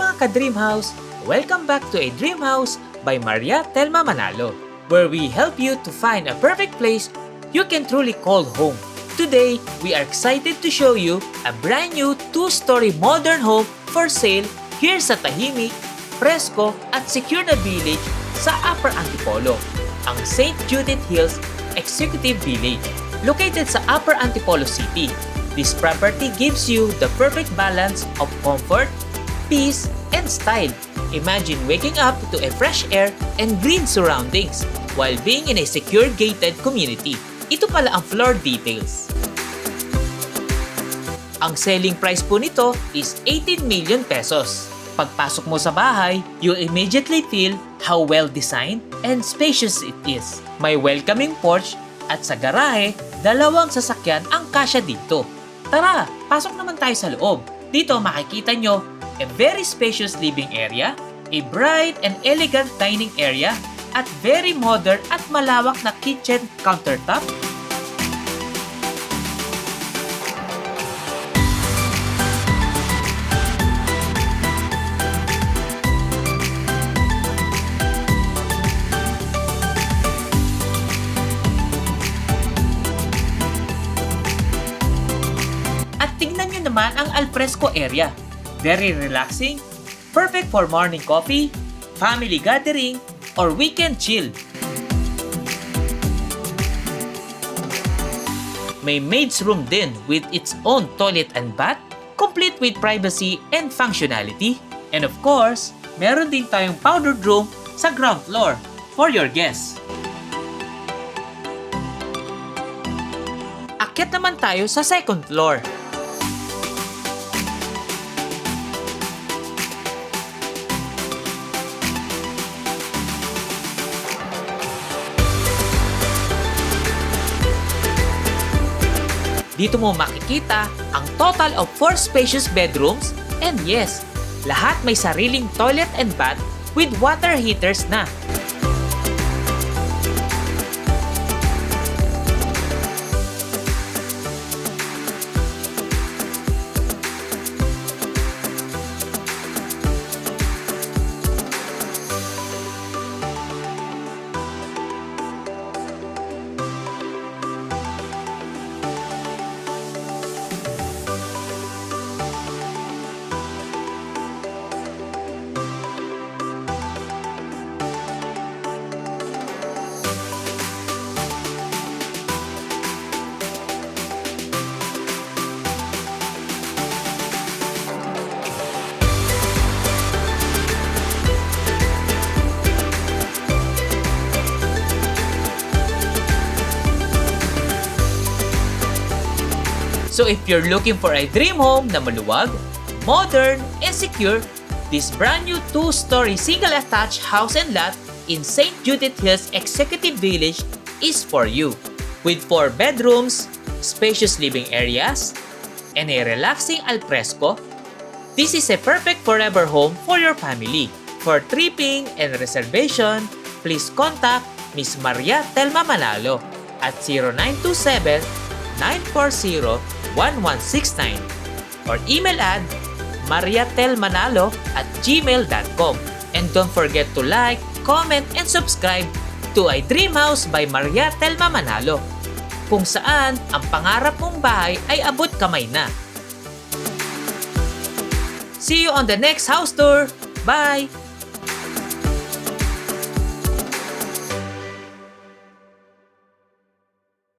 mga ka-Dream House! Welcome back to A Dream House by Maria Telma Manalo, where we help you to find a perfect place you can truly call home. Today, we are excited to show you a brand new 2-story modern home for sale here sa tahimik, presko at secure na village sa Upper Antipolo, ang St. Judith Hills Executive Village, located sa Upper Antipolo City. This property gives you the perfect balance of comfort, peace, and style. Imagine waking up to a fresh air and green surroundings while being in a secure gated community. Ito pala ang floor details. Ang selling price po nito is 18 million pesos. Pagpasok mo sa bahay, you immediately feel how well designed and spacious it is. May welcoming porch at sa garahe, 2 sasakyan ang kasya dito. Tara, pasok naman tayo sa loob. Dito makikita nyo a very spacious living area, a bright and elegant dining area, at very modern at malawak na kitchen countertop. Tingnan nyo naman ang alfresco area. Very relaxing, perfect for morning coffee, family gathering, or weekend chill. May maid's room din with its own toilet and bath, complete with privacy and functionality. And of course, meron din tayong powdered room sa ground floor for your guests. Akyat naman tayo sa second floor. Dito mo makikita ang total of 4 spacious bedrooms, and yes, lahat may sariling toilet and bath with water heaters na. So if you're looking for a dream home na maluwag, modern, and secure, this brand new 2-story single-attached house and lot in St. Judith Hills Executive Village is for you. With 4 bedrooms, spacious living areas, and a relaxing alfresco, this is a perfect forever home for your family. For tripping and reservation, please contact Ms. Maria Telma Manalo at 0927-940-1169 or email at mariatelmanalo@gmail.com. And don't forget to like, comment, and subscribe to A Dream House by Maria Telma Manalo, kung saan ang pangarap mong bahay ay abot kamay na. See you on the next house tour! Bye!